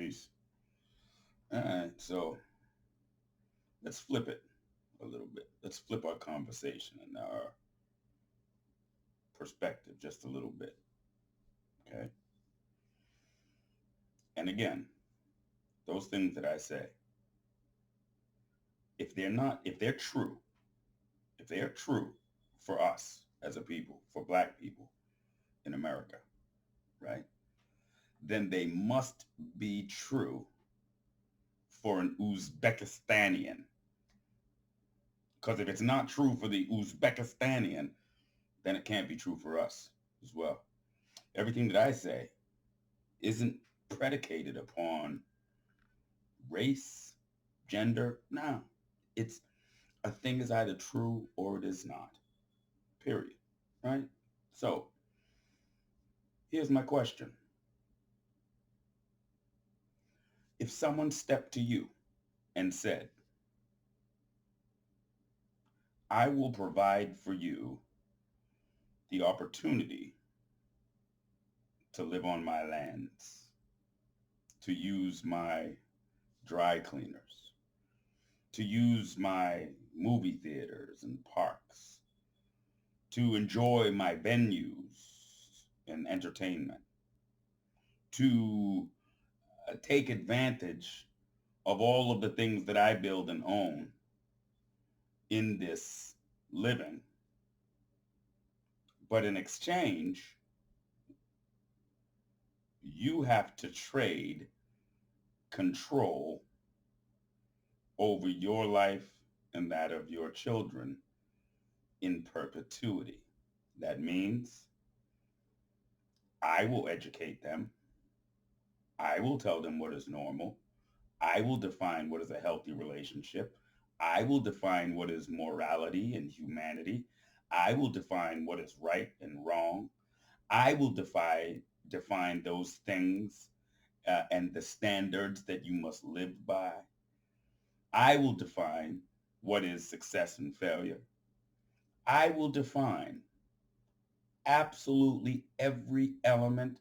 Peace. All right, so let's flip it a little bit. Let's flip our conversation and our perspective just a little bit. Okay. And again, those things that I say, if they're true, if they are true for us as a people, for black people in America, right? Then they must be true for an Uzbekistanian. Because if it's not true for the Uzbekistanian, then it can't be true for us as well. Everything that I say isn't predicated upon race, gender. No, it's a thing is either true or it is not. Period. Right? So here's my question. If someone stepped to you and said, I will provide for you the opportunity to live on my lands, to use my dry cleaners, to use my movie theaters and parks, to enjoy my venues and entertainment, to take advantage of all of the things that I build and own in this living. But in exchange, you have to trade control over your life and that of your children in perpetuity. That means I will educate them. I will tell them what is normal. I will define what is a healthy relationship. I will define what is morality and humanity. I will define what is right and wrong. I will define those things and the standards that you must live by. I will define what is success and failure. I will define absolutely every element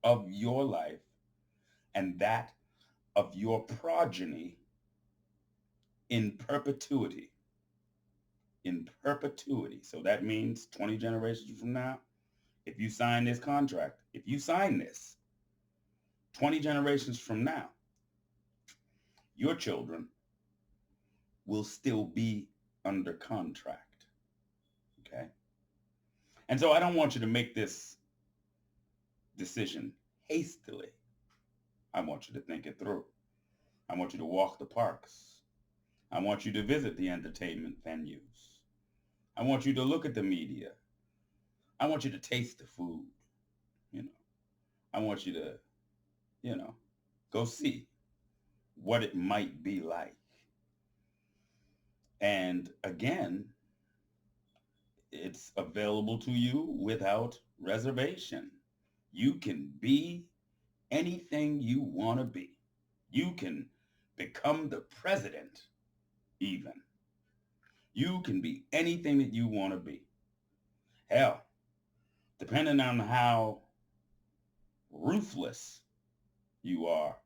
of your life and that of your progeny in perpetuity. In perpetuity. So that means 20 generations from now, if you sign this contract, if you sign this 20 generations from now, your children will still be under contract. Okay. And so I don't want you to make this decision hastily. I want you to think it through. I want you to walk the parks. I want you to visit the entertainment venues. I want you to look at the media. I want you to taste the food. You know, I want you to, you know, go see what it might be like. And again, it's available to you without reservation. You can be anything you want to be. You can become the president, even. You can be anything that you want to be. Hell, depending on how ruthless you are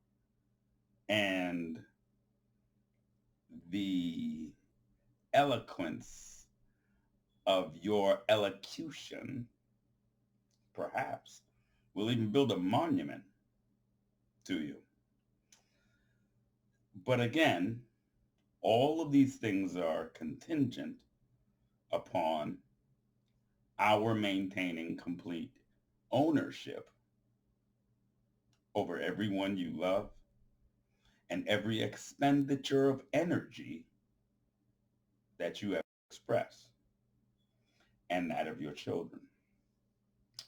and the eloquence of your elocution, perhaps, we'll even build a monument to you. But again, all of these things are contingent upon our maintaining complete ownership over everyone you love and every expenditure of energy that you have expressed and that of your children.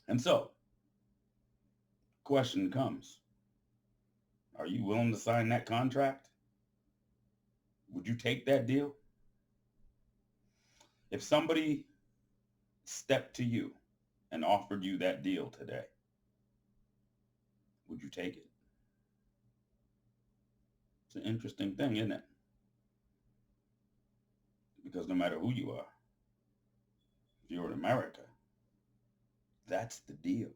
And so, question comes, are you willing to sign that contract? Would you take that deal? If somebody stepped to you and offered you that deal today, would you take it? It's an interesting thing, isn't it? Because no matter who you are, if you're in America, that's the deal.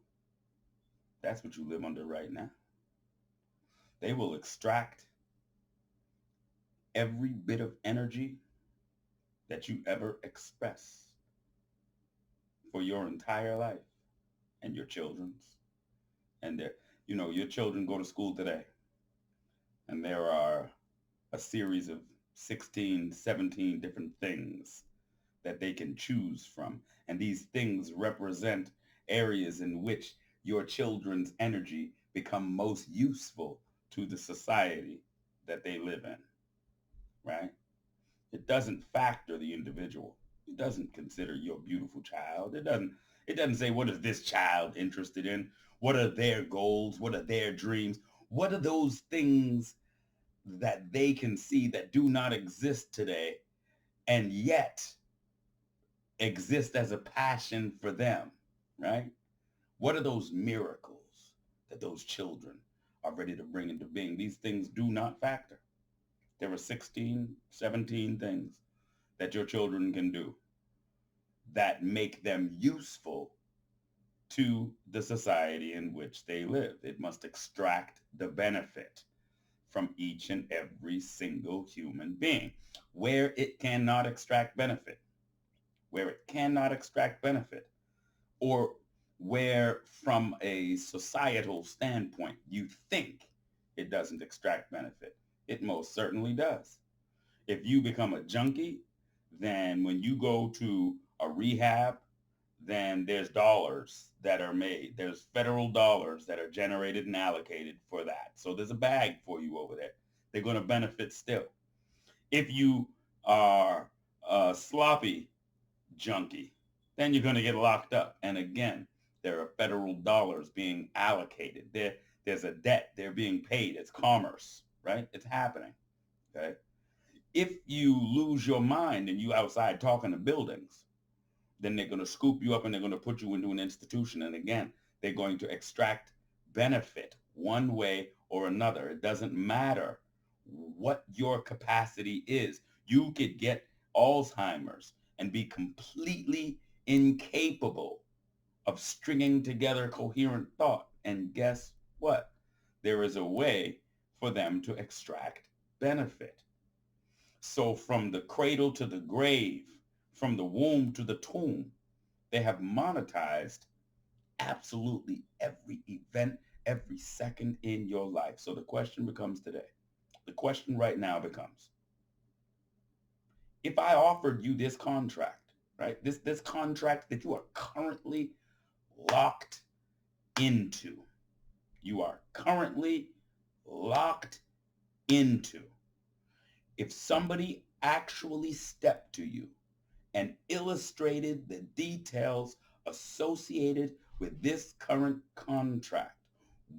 That's what you live under right now. They will extract every bit of energy that you ever express for your entire life and your children's. And their, your children go to school today, and there are a series of 16, 17 different things that they can choose from. And these things represent areas in which your children's energy become most useful to the society that they live in, right? It doesn't factor the individual. It doesn't consider your beautiful child. It doesn't say what is this child interested in? What are their goals? What are their dreams? What are those things that they can see that do not exist today and yet exist as a passion for them, right? What are those miracles that those children are ready to bring into being? These things do not factor. There are 16, 17 things that your children can do that make them useful to the society in which they live. It must extract the benefit from each and every single human being. Where it cannot extract benefit, where it cannot extract benefit, or where from a societal standpoint you think it doesn't extract benefit, it most certainly does. If you become a junkie, then when you go to a rehab, then there's dollars that are made. There's federal dollars that are generated and allocated for that. So there's a bag for you over there. They're going to benefit still. If you are a sloppy junkie, then you're going to get locked up. And again, there are federal dollars being allocated. There's a debt. They're being paid. It's commerce, right? It's happening. Okay. If you lose your mind and you outside talking to buildings, then they're going to scoop you up and they're going to put you into an institution. And again, they're going to extract benefit one way or another. It doesn't matter what your capacity is. You could get Alzheimer's and be completely incapable of stringing together coherent thought. And guess what? There is a way for them to extract benefit. So from the cradle to the grave, from the womb to the tomb, they have monetized absolutely every event, every second in your life. So the question becomes today, the question right now becomes, if I offered you this contract, right, this contract that you are currently locked into, you are currently locked into, if somebody actually stepped to you and illustrated the details associated with this current contract,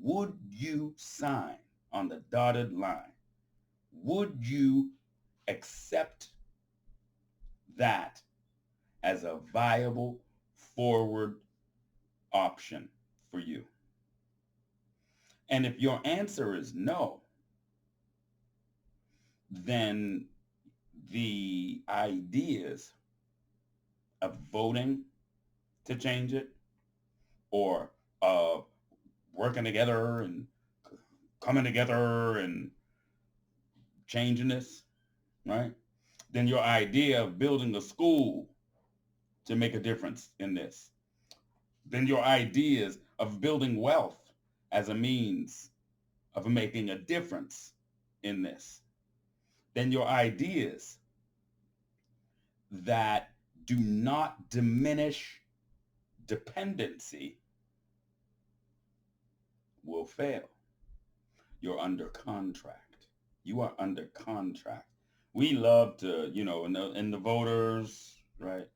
would you sign on the dotted line? Would you accept that as a viable forward option for you? And if your answer is no, then the ideas of voting to change it, or working together and coming together and changing this, right? Then your idea of building a school to make a difference in this, then your ideas of building wealth as a means of making a difference in this, then your ideas that do not diminish dependency will fail. You're under contract. You are under contract. We love to, in the voters, right?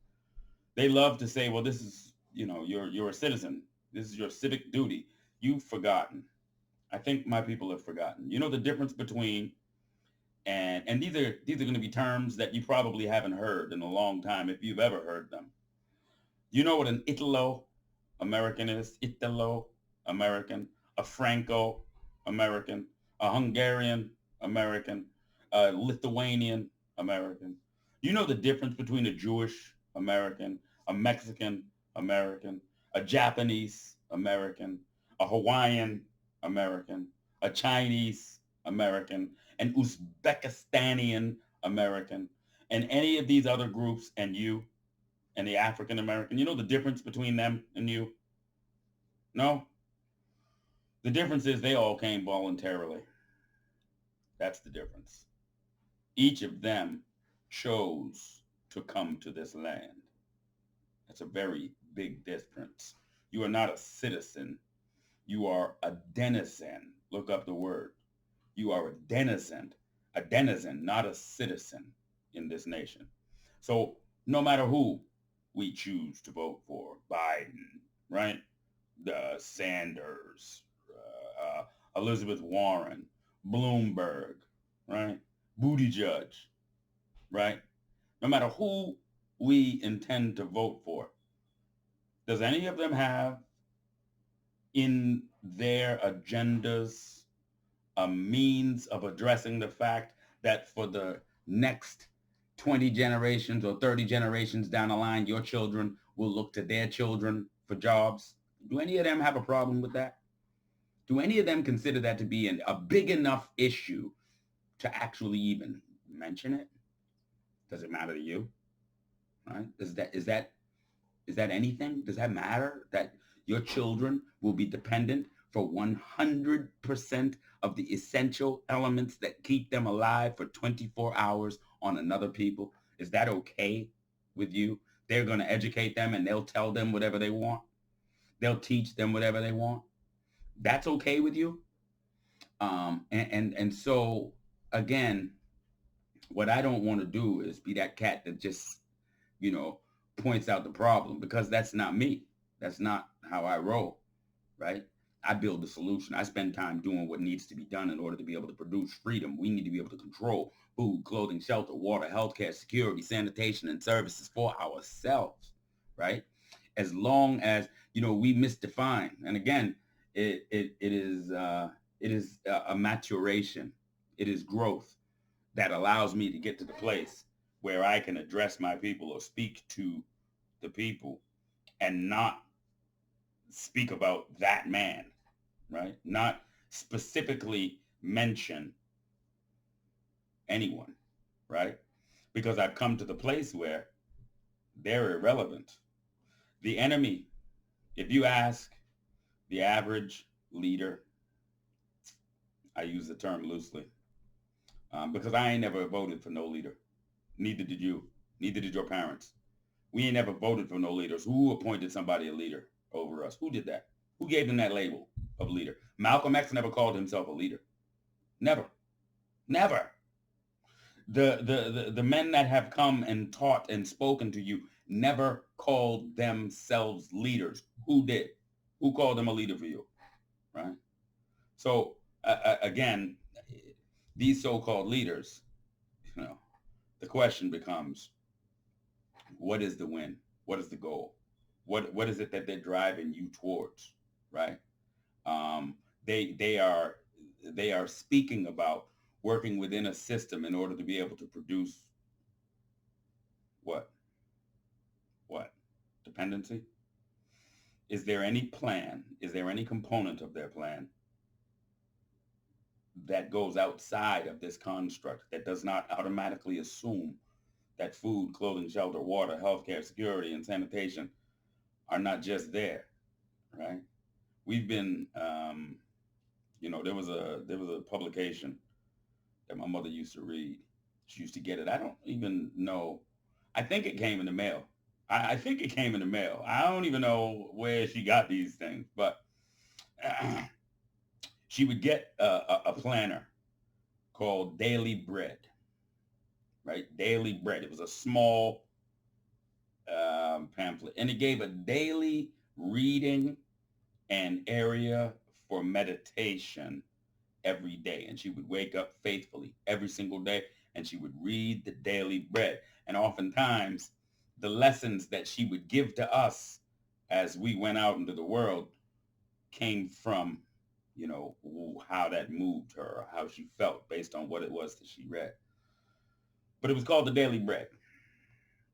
They love to say, well, this is, you're a citizen. This is your civic duty. You've forgotten. I think my people have forgotten. You know the difference between, and these are going to be terms that you probably haven't heard in a long time if you've ever heard them. You know what an Italo-American is? Italo-American, a Franco-American, a Hungarian-American, a Lithuanian-American. You know the difference between a Jewish-American, a Mexican-American, a Japanese-American, a Hawaiian-American, a Chinese American, an Uzbekistanian American, and any of these other groups and you and the African American, you know the difference between them and you? No? The difference is they all came voluntarily. That's the difference. Each of them chose to come to this land. That's a very big difference. You are not a citizen. You are a denizen. Look up the word. You are a denizen, not a citizen in this nation. So no matter who we choose to vote for, Biden, right? Sanders, Elizabeth Warren, Bloomberg, right? Buttigieg, right? No matter who we intend to vote for, does any of them have in their agendas a means of addressing the fact that for the next 20 generations or 30 generations down the line, your children will look to their children for jobs? Do any of them have a problem with that? Do any of them consider that to be a big enough issue to actually even mention it? Does it matter to you? Right? Is that anything? Does that matter that your children will be dependent for 100% of the essential elements that keep them alive for 24 hours on another people? Is that okay with you? They're going to educate them and they'll tell them whatever they want. They'll teach them whatever they want. That's okay with you? And so again, what I don't want to do is be that cat that just, you know, points out the problem, because that's not me. That's not how I roll, right? I build the solution. I spend time doing what needs to be done in order to be able to produce freedom. We need to be able to control food, clothing, shelter, water, healthcare, security, sanitation, and services for ourselves, right? As long as, we misdefine. And again, it is a maturation. It is growth that allows me to get to the place where I can address my people or speak to the people and not speak about that man, right? Not specifically mention anyone, right? Because I've come to the place where they're irrelevant. The enemy, if you ask the average leader, I use the term loosely, because I ain't never voted for no leader. Neither did you. Neither did your parents. We ain't never voted for no leaders. Who appointed somebody a leader over us? Who did that? Who gave them that label of leader? Malcolm X never called himself a leader. Never. Never. The men that have come and taught and spoken to you never called themselves leaders. Who did? Who called them a leader for you? Right? So again, these so-called leaders, you know, the question becomes, what is the win? What is the goal? What is it that they're driving you towards? Right? Um, they are speaking about working within a system in order to be able to produce what? What? Dependency? Is there any plan? Is there any component of their plan that goes outside of this construct, that does not automatically assume that food, clothing, shelter, water, healthcare, security, and sanitation are not just there, right? We've been, there was a publication that my mother used to read. She used to get it. I don't even know. I think it came in the mail. I think it came in the mail. I don't even know where she got these things, but she would get a planner called Daily Bread, right? Daily Bread. It was a small pamphlet, and it gave a daily reading and area for meditation every day. And she would wake up faithfully every single day and she would read the Daily Bread. And oftentimes, the lessons that she would give to us as we went out into the world came from, how that moved her, or how she felt based on what it was that she read. But it was called the Daily Bread.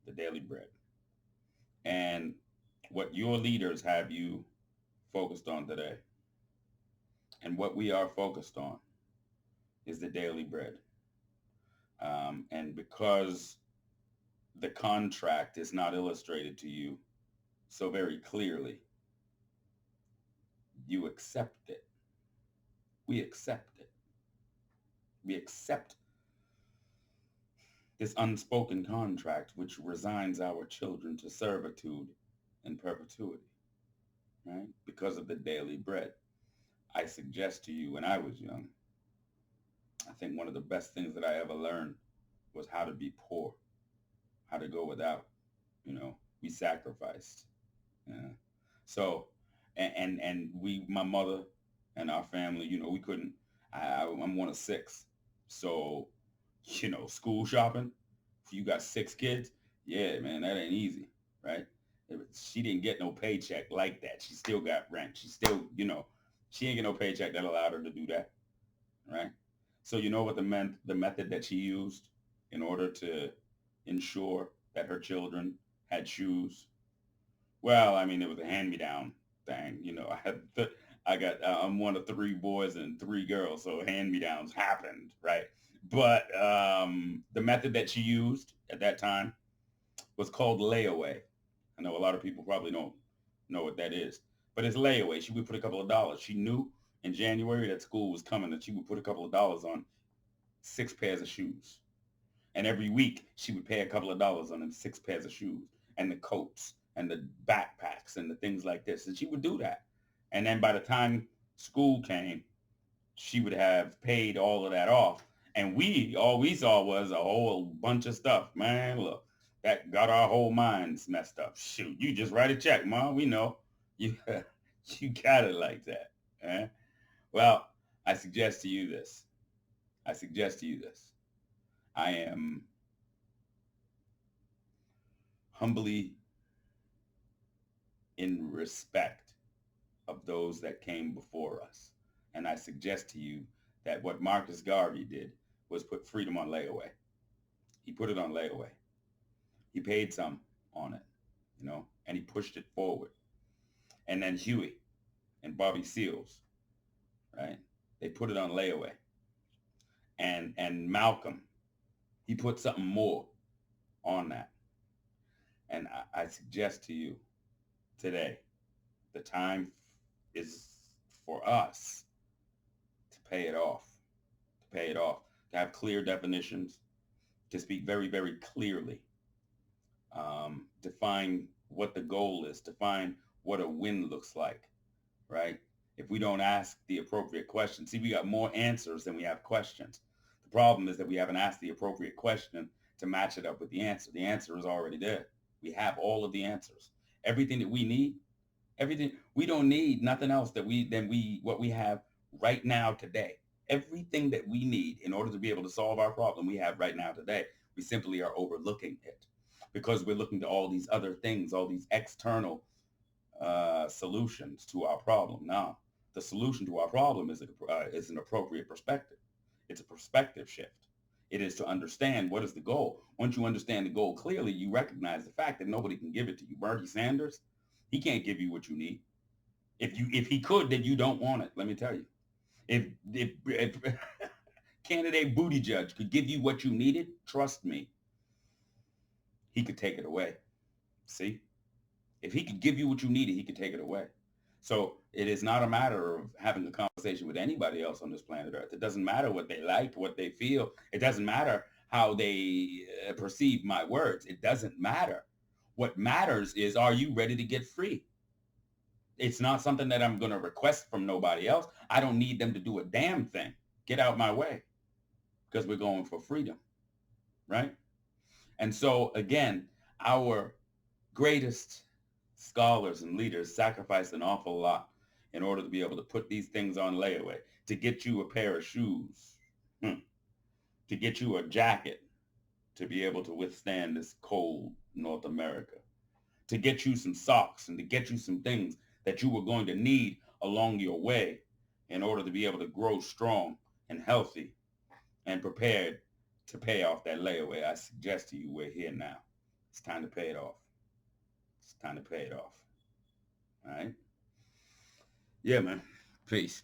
The Daily Bread. And what your leaders have you focused on today? And what we are focused on is the daily bread. And because the contract is not illustrated to you so very clearly, you accept it. We accept it. We accept this unspoken contract which resigns our children to servitude and perpetuity, right? Because of the daily bread. I suggest to you, when I was young, I think one of the best things that I ever learned was how to be poor, how to go without. We sacrificed. Yeah. So, and we, my mother and our family, we couldn't. I'm one of six, so school shopping. If you got six kids, yeah, man, that ain't easy, right? She didn't get no paycheck like that. She still got rent. She still, she ain't get no paycheck that allowed her to do that, right? So you know what the method that she used in order to ensure that her children had shoes. Well, I mean, it was a hand-me-down thing. I'm one of three boys and three girls, so hand-me-downs happened, right? But the method that she used at that time was called layaway. I know a lot of people probably don't know what that is, but it's layaway. She would put a couple of dollars. She knew in January that school was coming, and she would put a couple of dollars on six pairs of shoes. And every week she would pay a couple of dollars on them six pairs of shoes and the coats and the backpacks and the things like this. And she would do that. And then by the time school came, she would have paid all of that off. And all we saw was a whole bunch of stuff. Man, look, that got our whole minds messed up. Shoot, you just write a check, Mom. We know. You, you got it like that. Eh? Well, I suggest to you this. I suggest to you this. I am humbly in respect of those that came before us. And I suggest to you that what Marcus Garvey did was put freedom on layaway. He put it on layaway. He paid some on it, and he pushed it forward. And then Huey and Bobby Seals, right? They put it on layaway. And Malcolm, he put something more on that. And I suggest to you today, the time is for us to pay it off, to have clear definitions, to speak very, very clearly, define what the goal is, define what a win looks like, right? If we don't ask the appropriate questions, see, we got more answers than we have questions. The problem is that we haven't asked the appropriate question to match it up with the answer. The answer is already there. We have all of the answers. Everything that we need, everything, we don't need nothing else what we have right now today. Everything that we need in order to be able to solve our problem we have right now today. We simply are overlooking it because we're looking to all these other things, all these external solutions to our problem. Now, the solution to our problem is an appropriate perspective. It's a perspective shift. It is to understand what is the goal. Once you understand the goal clearly, you recognize the fact that nobody can give it to you. Bernie Sanders, he can't give you what you need. If he could, then you don't want it. Let me tell you. If candidate Buttigieg could give you what you needed, trust me, he could take it away. See? If he could give you what you needed, he could take it away. So it is not a matter of having a conversation with anybody else on this planet Earth. It doesn't matter what they like, what they feel. It doesn't matter how they perceive my words. It doesn't matter. What matters is, are you ready to get free? It's not something that I'm going to request from nobody else. I don't need them to do a damn thing. Get out my way, because we're going for freedom, right? And so again, our greatest scholars and leaders sacrificed an awful lot in order to be able to put these things on layaway, to get you a pair of shoes, to get you a jacket to be able to withstand this cold North America, to get you some socks and to get you some things that you were going to need along your way in order to be able to grow strong and healthy and prepared to pay off that layaway. I suggest to you, we're here now. It's time to pay it off. It's time to pay it off. All right? Yeah, man. Peace.